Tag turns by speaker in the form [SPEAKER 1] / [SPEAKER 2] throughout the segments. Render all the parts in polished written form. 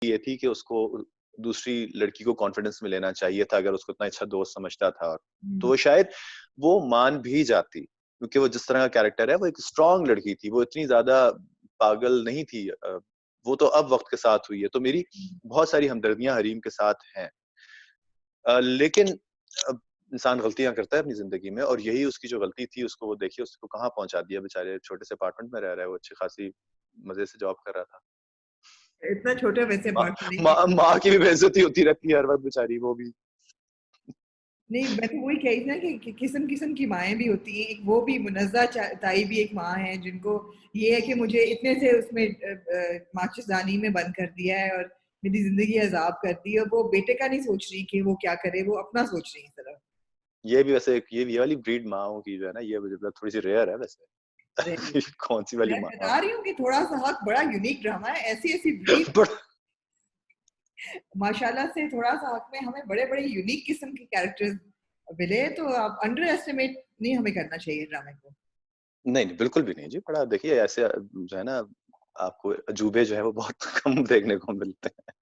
[SPEAKER 1] ये थी कि उसको दूसरी लड़की को कॉन्फिडेंस में लेना चाहिए था, अगर उसको इतना अच्छा दोस्त समझता था।
[SPEAKER 2] हुँ।
[SPEAKER 1] तो शायद वो मान भी जाती, क्योंकि वो जिस तरह का कैरेक्टर है, वो एक स्ट्रॉन्ग लड़की थी, वो इतनी ज़्यादा पागल नहीं थी। वो तो अब वक़्त के साथ हुई है, तो मेरी
[SPEAKER 2] हुँ।
[SPEAKER 1] बहुत सारी हमदर्दियाँ हरीम के साथ हैं। लेकिन अब इंसान गलतियाँ करता है अपनी ज़िंदगी में, और यही उसकी जो गलती थी, उसको वो देखिए उसको कहाँ पहुँचा दिया। बेचारे छोटे से अपार्टमेंट में रह रहा है, वो अच्छी खासी मज़े से जॉब कर रहा था।
[SPEAKER 2] इतना छोटा वैसे
[SPEAKER 1] माँ
[SPEAKER 2] अपार्टमेंट नहीं
[SPEAKER 1] माँ
[SPEAKER 2] है।
[SPEAKER 1] माँ की भी बेइज़्ज़ती होती रहती है हर वक़्त बेचारी, वो भी।
[SPEAKER 2] नहीं, मैं तो वही कह रही थी ना कि किस्म-किस्म की माएँ भी होती हैं। एक वो भी मुनज़्ज़ा ताई भी एक माँ है, जिनको ये है कि मुझे इतने से उसमें माचिसदानी में बंद कर दिया है और मेरी ज़िंदगी अज़ाब कर दी है, और वो बेटे का नहीं सोच रही कि वो क्या करे, वो अपना सोच रही है सिर्फ़।
[SPEAKER 1] ये भी वैसे ये वाली ब्रीड माँओं की जो है ना, ये मुझे लगता है थोड़ी-सी रेयर है वैसे।
[SPEAKER 2] अरे!
[SPEAKER 1] कौन-सी वाली
[SPEAKER 2] मैं
[SPEAKER 1] माँ? हाँ।
[SPEAKER 2] बता रही हूँ कि थोड़ा-सा हक़ बड़ा यूनिक ड्रामा है। ऐसी-ऐसी ब्रीड
[SPEAKER 1] बड़ा
[SPEAKER 2] माशाल्लाह से थोड़ा-सा हक़ में हमें बड़े-बड़े यूनिक किस्म के कैरेक्टर्स मिले, तो आप अंडर एस्टिमेट नहीं हमें करना चाहिए ड्रामे को।
[SPEAKER 1] नहीं, नहीं, बिल्कुल भी नहीं जी। बड़ा देखिए ऐसे जो है ना, आपको अजूबे जो है वो बहुत कम देखने को मिलते हैं।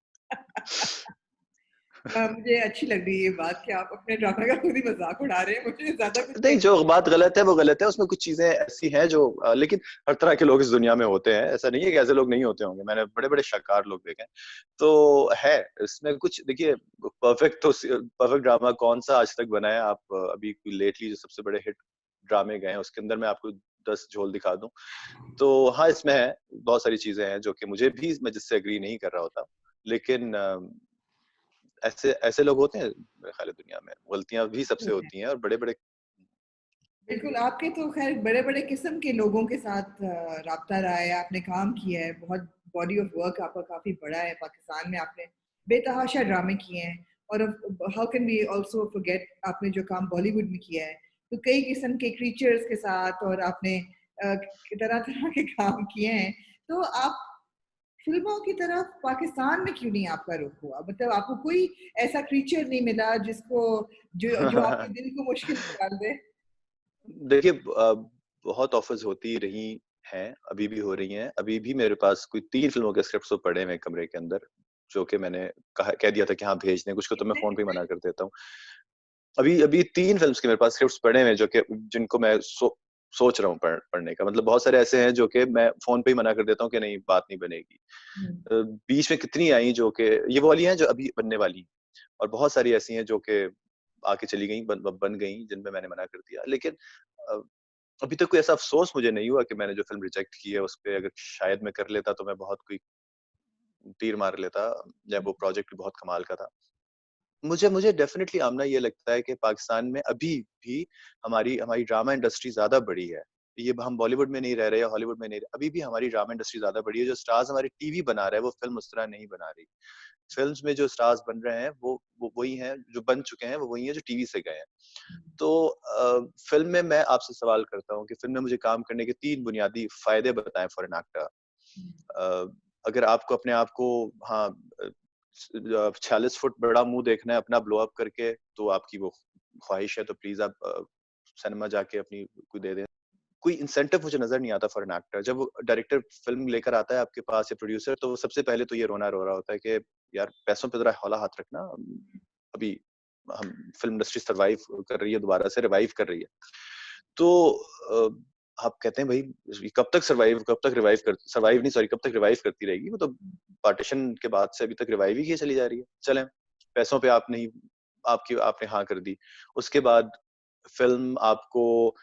[SPEAKER 2] मुझे अच्छी लग रही है ये बात कि आप अपने ड्रामे का खुद ही मज़ाक उड़ा रहे हैं, मुझे ज़्यादा कुछ
[SPEAKER 1] नहीं,
[SPEAKER 2] कहने
[SPEAKER 1] जो बात गलत है वो गलत है, उसमें कुछ चीज़ें ऐसी हैं जो लेकिन हर तरह के लोग इस दुनिया में होते हैं, ऐसा नहीं है कि ऐसे लोग नहीं होते होंगे, मैंने बड़े-बड़े शाकाहार लोग देखे हैं। तो है, इसमें कुछ देखिए परफेक्ट ड्रामा कौन-सा आज तक बना है, आप अभी लेटली जो सबसे बड़े हिट ड्रामे गए हैं, उसके अंदर मैं आपको 10 झोल दिखा दूँ। तो हाँ, इसमें है, बहुत सारी चीज़ें हैं जो कि मुझे भी मैं जिससे एग्री नहीं कर रहा होता, लेकिन ऐसे ऐसे लोग होते हैं मेरे ख्याल है दुनिया में, गलतियाँ भी सबसे
[SPEAKER 2] होते हैं।
[SPEAKER 1] होती हैं और बड़े-बड़े
[SPEAKER 2] बिल्कुल, आपके तो ख़ैर बड़े-बड़े किस्म के लोगों के साथ राब्ता रहा है, आपने काम किया है, बहुत बॉडी ऑफ वर्क आपका काफ़ी बड़ा है, पाकिस्तान में आपने बेतहाशा ड्रामे किए हैं, और how can we also forget आपने जो काम बॉलीवुड में किया है, तो कई किस्म के क्रीचर्स के साथ, और आपने तरह-तरह के काम किए हैं, तो आप फ़िल्मों की तरफ पाकिस्तान में क्यों नहीं आपका रुख हुआ? मतलब आपको कोई ऐसा क्रीचर नहीं मिला जिसको जो जो आपके दिल को मुश्किल में डाल दे?
[SPEAKER 1] देखिए बहुत ऑफ़र्स होती रही हैं, अभी भी हो रही हैं। अभी भी मेरे पास कोई 3 फ़िल्मों के स्क्रिप्ट्स तो पड़े हुए हैं कमरे के अंदर, जो कि मैंने कह दिया था कि हाँ, भेज दें, कुछ को तो मैं
[SPEAKER 2] कितने
[SPEAKER 1] फ़ोन पे ही
[SPEAKER 2] कितने?
[SPEAKER 1] मना कर देता हूँ। अभी अभी 3 फ़िल्म्स के मेरे पास स्क्रिप्ट्स पड़े हुए हैं जो कि जिनको मैं सोच रहा हूँ पढ़ने का। मतलब बहुत सारे ऐसे हैं जो कि मैं फ़ोन पे ही मना कर देता हूँ कि नहीं, बात नहीं बनेगी।
[SPEAKER 2] हुँ।
[SPEAKER 1] बीच में कितनी आई जो कि ये वो वाली हैं जो अभी बनने वाली हैं, और बहुत सारी ऐसी हैं जो कि आके चली गईं, बन गईं, जिन पे मैंने मना कर दिया। लेकिन अ, अभी तक कोई ऐसा अफ़सोस मुझे नहीं हुआ कि मैंने जो फ़िल्म रिजेक्ट की है, उसपे अगर शायद मैं कर लेता तो मैं बहुत कोई तीर मार लेता, या वो प्रोजेक्ट भी बहुत कमाल का था। मुझे मुझे डेफ़िनिटली आमना ये लगता है कि पाकिस्तान में अभी भी हमारी हमारी ड्रामा इंडस्ट्री ज़्यादा बड़ी है। ये हम बॉलीवुड में नहीं रह रहे या हॉलीवुड में नहीं रहे, अभी भी हमारी ड्रामा इंडस्ट्री ज़्यादा बड़ी है। जो स्टार्स हमारी टीवी बना रहा है, वो फ़िल्म उस तरह नहीं बना रही। फ़िल्म्स में जो स्टार्स बन रहे हैं, वो वही हैं, जो बन चुके हैं, वो वही हैं जो टीवी से गए हैं। तो फ़िल्म में मैं आपसे सवाल करता हूँ कि फ़िल्म में मुझे काम करने के 3 बुनियादी फ़ायदे बताएँ फॉर एन एक्टर। अ, अगर आपको अपने आप को हाँ 46 फुट बड़ा मुँह देखना है अपना ब्लो अप करके, तो आपकी वो ख्वाहिश है तो प्लीज़ आप सिनेमा जाके अपनी कोई दे दें। कोई इंसेंटिव मुझे नज़र नहीं आता फॉर एन एक्टर। जब वो डायरेक्टर फ़िल्म लेकर आता है आपके पास या प्रोड्यूसर, तो वो सबसे पहले तो ये रोना रो रहा होता है कि यार पैसों पे ज़रा हौला हाथ रखना, अभी हम फ़िल्म इंडस्ट्री सर्वाइव कर रही है, दोबारा से रिवाइव कर रही है। तो आप कहते हैं भई ये कब तक रिवाइव करती रहेगी? वो तो पार्टीशन के बाद से अभी तक रिवाइव ही किए चली जा रही है। चलें, पैसों पे आप नहीं आपने हाँ कर दी। उसके बाद फ़िल्म आपको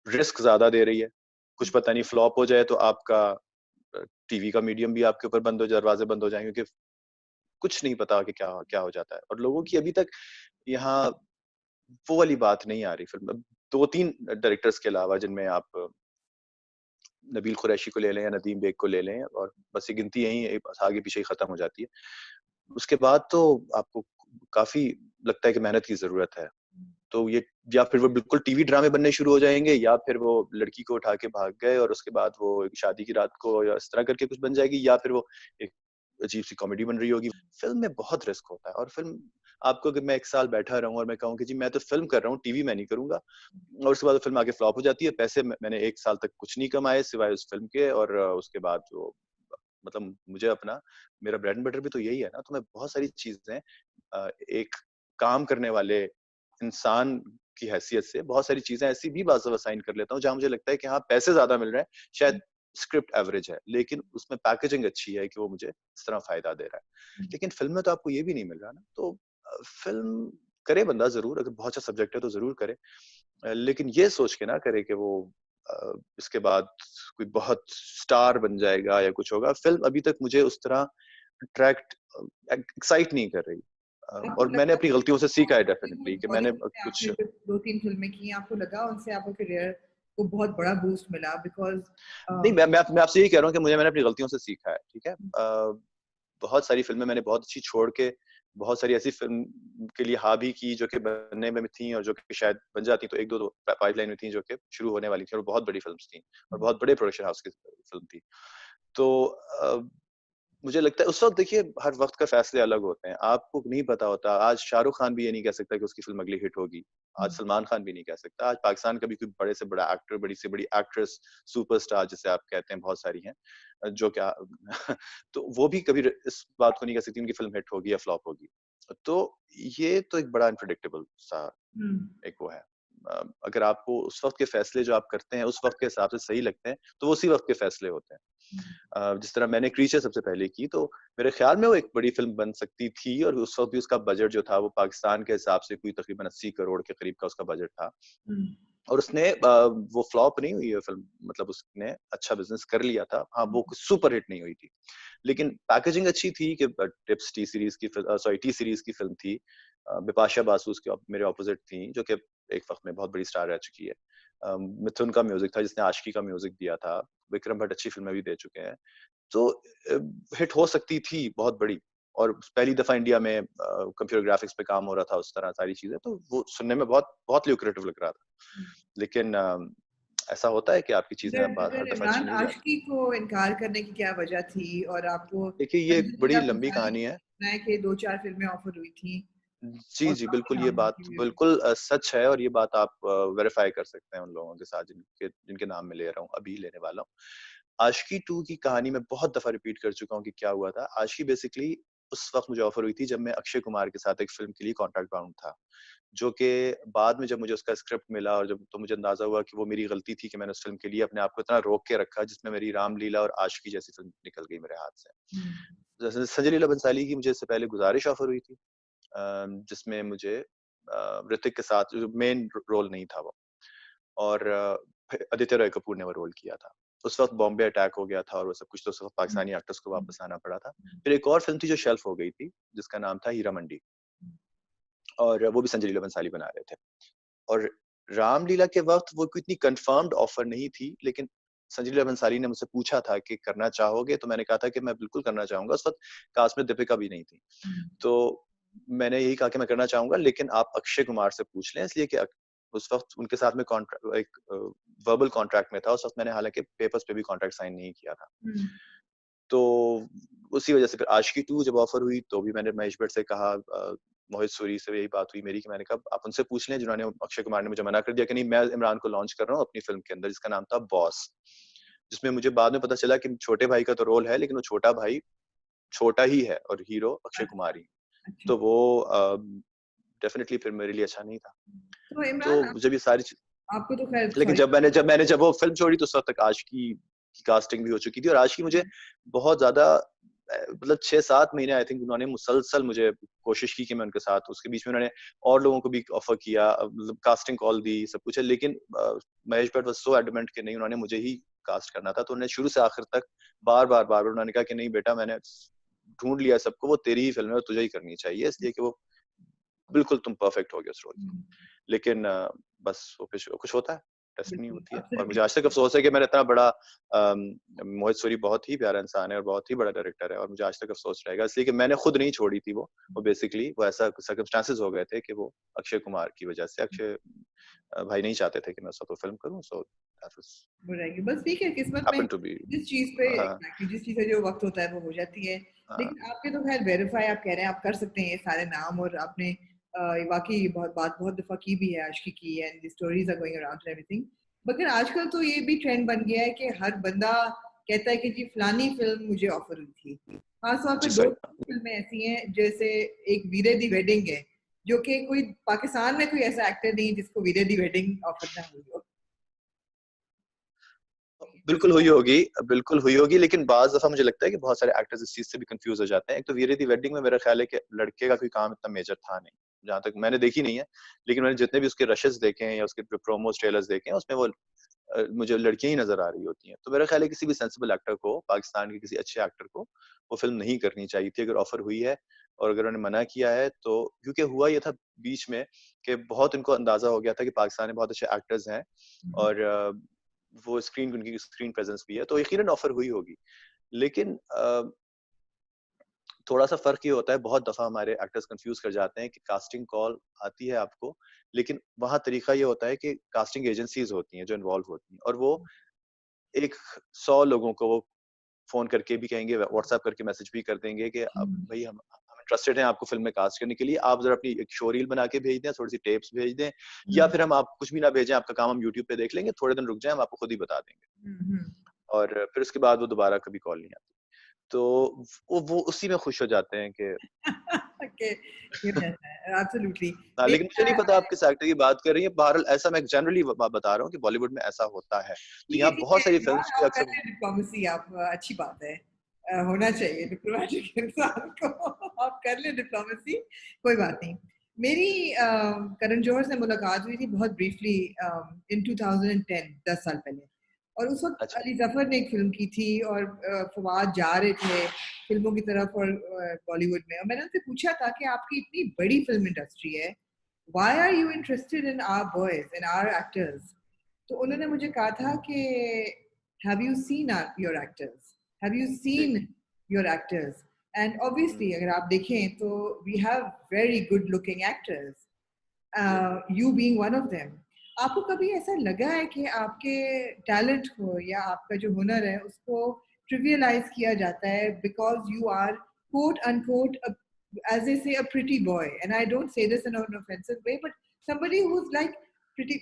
[SPEAKER 1] रिस्क ज़्यादा दे रही है। कुछ पता नहीं फ्लॉप हो जाए तो आपका टीवी का मीडियम भी आपके ऊपर दरवाज़े बंद हो जाएँगे, क्योंकि कुछ नहीं पता कि क्या क्या हो जाता है। और लोगों की अभी तक यहाँ वो वाली बात नहीं आ रही फ़िल्म में। 2-3 डायरेक्टर्स के अलावा, जिनमें आप नबील कुरैशी को ले लें या नदीम बेग को ले लें, और बस ये गिनती यहीं आगे पीछे ही खत्म हो जाती है। उसके बाद तो आपको काफ़ी लगता है कि मेहनत की ज़रूरत है। तो ये या फिर वो बिल्कुल टीवी ड्रामे बनने शुरू हो जाएँगे, या फिर वो लड़की को उठा के भाग गए और उसके बाद वो एक शादी की रात को या इस तरह करके कुछ बन जाएगी, या फिर वो एक अजीब-सी कॉमेडी बन रही होगी। फ़िल्म में बहुत रिस्क होता है, और फ़िल्म आपको, अगर मैं 1 साल बैठा रहूँ और मैं कहूँ कि जी मैं तो फ़िल्म कर रहा हूँ, टीवी मैं नहीं करूँगा, और उसके बाद फ़िल्म आके फ्लॉप हो जाती है। पैसे मैंने 1 साल तक कुछ नहीं कमाए सिवाय उस फ़िल्म के, और उसके बाद वो मतलब मुझे अपना मेरा ब्रेड एंड बटर भी तो यही है ना, तो मैं बहुत सारी चीजें एक काम करने वाले इंसान की हैसियत से बहुत सारी चीजें ऐसी भी बाज़ साइन कर लेता हूँ जहां मुझे लगता है कि हाँ पैसे ज्यादा मिल रहे हैं, शायद स्क्रिप्ट एवरेज है, लेकिन उसमें पैकेजिंग अच्छी है कि वो मुझे इस तरह फायदा दे रहा है। लेकिन फिल्म में तो आपको ये भी नहीं मिल रहा ना, तो फिल्म करे बंदा जरूर, अगर बहुत अच्छा सब्जेक्ट है तो जरूर करे, लेकिन ये सोच के ना करे कि वो इसके बाद कोई बहुत स्टार बन जाएगा या कुछ होगा। फिल्म अभी तक मुझे उस तरह अट्रैक्ट एक्साइट नहीं कर रही,
[SPEAKER 2] आपको
[SPEAKER 1] और मैंने
[SPEAKER 2] लगा
[SPEAKER 1] अपनी गलतियों से सीखा है
[SPEAKER 2] कि वो
[SPEAKER 1] डेफिनेटली कि मैंने
[SPEAKER 2] बॉलीवुड में
[SPEAKER 1] कुछ
[SPEAKER 2] आपने जो 2-3 फिल्में की, आपको लगा उनसे आपका करियर को बहुत बड़ा बूस्ट मिला? बिकॉज़
[SPEAKER 1] नहीं, मैं आपसे यही कह रहा हूँ कि मैंने अपनी गलतियों से सीखा है, ठीक है। बहुत सारी फिल्में मैंने बहुत अच्छी छोड़ के बहुत सारी ऐसी फिल्म के लिए हाँ भी की जो कि बनने में थी और जो कि शायद बन जाती, तो एक दो पाइपलाइन में थी जो कि शुरू होने वाली थी और बहुत बड़ी फिल्म्स थी और बहुत बड़े प्रोडक्शन हाउस की फिल्म थी। तो मुझे लगता है उस वक्त, देखिए हर वक्त का फैसले अलग होते हैं, आपको नहीं पता होता। आज शाहरुख खान भी ये नहीं कह सकता कि उसकी फिल्म अगली हिट होगी, आज सलमान खान भी नहीं कह सकता, आज पाकिस्तान का भी कोई बड़े से बड़ा एक्टर, बड़ी से बड़ी एक्ट्रेस, सुपरस्टार जिसे आप कहते हैं, बहुत सारी हैं जो क्या तो वो भी कभी इस बात को नहीं कह सकती उनकी फिल्म हिट होगी या फ्लॉप होगी। तो ये तो एक बड़ा अनप्रेडिक्टेबल सा एक वो है। अगर आपको उस वक्त के फैसले जो आप करते हैं उस वक्त के हिसाब से सही लगते हैं, तो वो उसी वक्त के फैसले होते हैं। जिस तरह मैंने क्रीचर सबसे पहले की, तो मेरे ख्याल में वो एक बड़ी फिल्म बन सकती थी और उस वक्त भी उसका बजट जो था वो पाकिस्तान के हिसाब से कोई तकरीबन 80 करोड़ के करीब का उसका बजट था। और उसने वो फ्लॉप नहीं हुई है फिल्म, मतलब उसने अच्छा बिजनेस कर लिया था। हाँ, वो सुपर हिट नहीं हुई थी, लेकिन पैकेजिंग अच्छी थी कि टिप्स टी सीरीज की सॉरी टी सीरीज की फिल्म थी। बिपाशा बासु उसके मेरे ऑपोजिट थी, जो कि एक वक्त में बहुत बड़ी स्टार रह चुकी है। मिथुन का म्यूजिक था जिसने आशिकी का म्यूजिक दिया था। विक्रम भट्ट अच्छी फिल्में भी दे चुके हैं, तो हिट हो सकती थी बहुत बड़ी। और पहली दफा इंडिया में कंप्यूटर ग्राफिक्स पे काम हो रहा था, उस तरह सारी चीजें, तो वो सुनने में बहुत बहुत ल्यूक्रेटिव लग रहा था। लेकिन ऐसा होता है कि आपकी चीजें
[SPEAKER 2] अगर
[SPEAKER 1] हर
[SPEAKER 2] अगर
[SPEAKER 1] दफा
[SPEAKER 2] इमरान
[SPEAKER 1] अच्छी नहीं जाती।
[SPEAKER 2] आशिकी को इनकार करने की क्या वजह थी? और आपको
[SPEAKER 1] देखिए, ये एक बड़ी
[SPEAKER 2] संजीदा
[SPEAKER 1] लंबी
[SPEAKER 2] बंसाली
[SPEAKER 1] कहानी है।
[SPEAKER 2] सुना है कि 2-4 फिल्में ऑफर हुई थी
[SPEAKER 1] जी,
[SPEAKER 2] और
[SPEAKER 1] जी,
[SPEAKER 2] काफी
[SPEAKER 1] बिल्कुल, ये
[SPEAKER 2] नाम
[SPEAKER 1] बात
[SPEAKER 2] उनकी भी हुई।
[SPEAKER 1] बिल्कुल सच है, और ये बात आप वेरीफाई कर सकते हैं उन लोगों के साथ जिनके जिनके नाम मैं ले रहा हूँ, अभी लेने वाला हूँ। आशिकी 2 की कहानी मैं बहुत दफा रिपीट कर चुका हूँ कि क्या हुआ था। आशिकी बेसिकली उस वक्त मुझे ऑफर हुई थी जब मैं अक्षय कुमार के साथ एक फिल्म के लिए कॉन्ट्रैक्ट बाउंड था, जो कि बाद में जब मुझे उसका स्क्रिप्ट मिला और जब तो मुझे अंदाजा हुआ कि वो मेरी गलती थी कि मैंने उस फिल्म के लिए अपने आप को इतना रोक के रखा, जिसमें मेरी रामलीला और आशिकी जैसी फिल्म निकल गई मेरे हाथ से। जैसे संजय लीला भंसाली की मुझे इससे पहले गुजारिश ऑफर हुई थी, जिसमें मुझे ऋतिक के साथ जो मेन रोल नहीं था वो, और आदित्य रॉय कपूर ने वो रोल किया था। उस वक्त बॉम्बे अटैक हो गया था और वो सब कुछ, तो उस वक्त पाकिस्तानी एक्टर्स को वापस आना पड़ा था। फिर एक और फिल्म थी जो शेल्फ हो गई थी, जिसका नाम था हीरा मंडी, और वो भी संजय लीला भंसाली बना रहे थे। और रामलीला के वक्त वो कोई इतनी कंफर्म्ड ऑफर नहीं थी, लेकिन संजय लीला भंसाली ने मुझसे पूछा था कि करना चाहोगे, तो मैंने कहा था कि मैं बिल्कुल करना चाहूंगा। उस वक्त कास्ट में दीपिका भी नहीं थी, तो मैंने यही कहा कि मैं करना चाहूंगा, लेकिन आप अक्षय कुमार से पूछ लें, इसलिए कि उस वक्त उनके साथ में कॉन्ट्रैक्ट एक वर्बल कॉन्ट्रैक्ट में था। उस वक्त मैंने हालांकि पेपर्स पे भी कॉन्ट्रैक्ट साइन नहीं किया था। तो उसी वजह से फिर आशिकी 2 जब ऑफर हुई तो भी मैंने महेश भट्ट से कहा, मोहित सूरी से यही बात हुई मेरी कि मैंने कहा आप उनसे पूछ लें, जिन्होंने अक्षय कुमार ने मुझे मना कर दिया कि नहीं, मैं इमरान को लॉन्च कर रहा हूँ अपनी फिल्म के अंदर, जिसका नाम था बॉस, जिसमें मुझे बाद में पता चला कि छोटे भाई का तो रोल है, लेकिन वो छोटा भाई छोटा ही है और हीरो अक्षय कुमार ही।
[SPEAKER 2] अच्छा,
[SPEAKER 1] तो वो डेफिनेटली फिर मेरे लिए अच्छा नहीं था।
[SPEAKER 2] तो इमरान
[SPEAKER 1] तो जब ये सारी
[SPEAKER 2] आपको तो खैर
[SPEAKER 1] लेकिन
[SPEAKER 2] सॉरी।
[SPEAKER 1] जब वो फिल्म छोड़ी तो उस वक्त तक आशिकी की कास्टिंग भी हो चुकी थी, और आशिकी मुझे बहुत ज्यादा मतलब 6-7 महीने आई थिंक उन्होंने मुसलसल मुझे कोशिश की कि मैं उनके साथ, उसके बीच में उन्होंने और लोगों को भी ऑफर किया, मतलब कास्टिंग कॉल दी, सब कुछ है, लेकिन Mahesh Bhatt was so adamant कि नहीं, उन्होंने मुझे ही कास्ट करना था। तो उन्होंने शुरू से आखिर तक बार बार उन्होंने कहा कि नहीं बेटा, मैंने ढूंढ लिया सबको, वो तेरी ही फिल्म है और तुझे ही करनी चाहिए, इसलिए कि वो बिल्कुल तुम परफेक्ट हो गए उस रोल के लिए। लेकिन बस वो कुछ होता है, डेस्टिनी
[SPEAKER 2] बिल्कुल,
[SPEAKER 1] होती है।
[SPEAKER 2] अब
[SPEAKER 1] और
[SPEAKER 2] सिर्फ
[SPEAKER 1] मुझे आज तक अफसोस है कि मेरा इतना बड़ा मोहित सूरी बहुत ही प्यारा इंसान है और बहुत ही बड़ा डायरेक्टर है, और मुझे आज तक अफसोस रहेगा, इसलिए कि मैंने खुद नहीं छोड़ी थी वो बेसिकली वो ऐसा सर्कमस्टांसेस हो गए थे कि वो अक्षय कुमार की वजह से, अक्षय भाई नहीं चाहते थे कि मैं उस वक्त फिल्म करूं, सो दैट वाज
[SPEAKER 2] हो जाएगी। बस ठीक है, किस्मत में
[SPEAKER 1] हैपेंड टू बी।
[SPEAKER 2] जिस चीज़ पे
[SPEAKER 1] हाँ,
[SPEAKER 2] एग्ज़ैक्टली जिस चीज़ का जो वक़्त होता है वो हो जाती है।
[SPEAKER 1] हाँ,
[SPEAKER 2] लेकिन आपके तो ख़ैर वेरीफ़ाई आप कह रहे हैं, आप कर सकते हैं ये सारे नाम, और आपने वाक़ई बहुत बात बहुत दफ़ा की भी है आशिकी की, and the stories are going around and everything. मगर आजकल तो ये भी ट्रेंड बन गया है कि हर बंदा कहता है कि जी फलानी फिल्म मुझे ऑफर हुई थी। खासतौर
[SPEAKER 1] जी
[SPEAKER 2] पर दो
[SPEAKER 1] सर।
[SPEAKER 2] फिल्में ऐसी हैं, जैसे एक वीरे दी वेडिंग है, जो कि कोई पाकिस्तान में कोई ऐसा एक्टर नहीं जिसको वीरे दी वेडिंग ऑफर ना हुई हो।
[SPEAKER 1] बिल्कुल हुई होगी, लेकिन बाज़ दफ़ा मुझे लगता है कि बहुत सारे एक्टर्स इस चीज़ से भी कन्फ्यूज़ हो जाते हैं। एक तो वीरे दी वेडिंग में मेरा ख़्याल है कि लड़के का कोई काम इतना मेजर था नहीं, जहाँ तक मैंने देखी नहीं है, लेकिन मैंने जितने भी उसके रशेज़ देखे हैं या उसके जो प्रोमोस, ट्रेलर्स देखे हैं, उसमें वो मुझे लड़कियाँ ही नज़र आ रही होती हैं। तो मेरा ख़्याल है किसी भी सेंसिबल एक्टर को, पाकिस्तान के किसी अच्छे एक्टर को, वो फ़िल्म नहीं करनी चाहिए थी। अगर ऑफ़र हुई है और अगर उन्होंने मना किया है तो क्योंकि हुआ ये था बीच में कि बहुत उनको अंदाज़ा हो गया था कि पाकिस्तान में बहुत अच्छे एक्टर्स हैं और वो उनकी स्क्रीन प्रेज़ेंस भी है, तो यकीनन ऑफ़र हुई होगी। लेकिन थोड़ा-सा फ़र्क ये होता है, बहुत दफ़ा हमारे एक्टर्स कन्फ्यूज़ कर जाते हैं कि कास्टिंग कॉल आती है आपको, लेकिन वहाँ तरीका ये होता है कि कास्टिंग एजेंसीज़ होती हैं जो इन्वॉल्व होती हैं और वो एक 100 लोगों को वो फ़ोन करके भी कहेंगे, व्हाट्सएप करके मैसेज भी कर देंगे कि अब भई हम इंटरेस्टेड हैं आपको फ़िल्म में कास्ट करने के लिए, आप ज़रा अपनी एक शो रील बना के भेज दें, थोड़ी-सी टेप्स भेज दें या फिर हम आप कुछ भी ना भेजें, आपका काम हम यूट्यूब पे देख लेंगे, थोड़े दिन रुक जाएँ, हम आपको खुद ही बता देंगे। और फिर उसके बाद वो दोबारा कभी कॉल नहीं आती। तो वो उसी में खुश हो जाते हैं कि
[SPEAKER 2] ओके, ये रहता है एब्सोल्युटली।
[SPEAKER 1] हाँ, लेकिन मुझे
[SPEAKER 2] मेरा
[SPEAKER 1] नहीं पता आप किस एक्टर की बात कर रही हैं। बहरहाल ऐसा मैं जनरली बता रहा हूँ कि बॉलीवुड में ऐसा होता है। तो यहाँ
[SPEAKER 2] ठीक है
[SPEAKER 1] बहुत सारी
[SPEAKER 2] यार,
[SPEAKER 1] फ़िल्म्स के
[SPEAKER 2] आप कर
[SPEAKER 1] अक्सर
[SPEAKER 2] लें डिप्लोमेसी, आप अच्छी बात है। होना चाहिए डिप्लोमेटिक इंसान को। आप कर लें डिप्लोमेसी, कोई बात नहीं। मेरी करण जौहर से मुलाकात हुई थी बहुत ब्रीफली इन 2010, 10 साल पहले। और उस वक़्त
[SPEAKER 1] अच्छा,
[SPEAKER 2] अली ज़फ़र ने एक फ़िल्म की थी और फवाद जा रहे थे फ़िल्मों की तरफ और बॉलीवुड में, और मैंने उनसे पूछा था कि आपकी इतनी बड़ी फ़िल्म इंडस्ट्री है, why are you interested in our boys, in our actors? तो उन्होंने मुझे कहा था कि have you seen your actors, have you
[SPEAKER 1] जी।
[SPEAKER 2] Seen your actors, and
[SPEAKER 1] hmm,
[SPEAKER 2] obviously अगर आप देखें तो we have very good looking actors,
[SPEAKER 1] जी।
[SPEAKER 2] You being one of them. आपको कभी ऐसा लगा है कि आपके टैलेंट को या आपका जो हुनर है उसको ट्रिवियलाइज किया जाता है because you are quote unquote as they say a pretty boy, and I don't say this in an offensive way, but somebody who's like pretty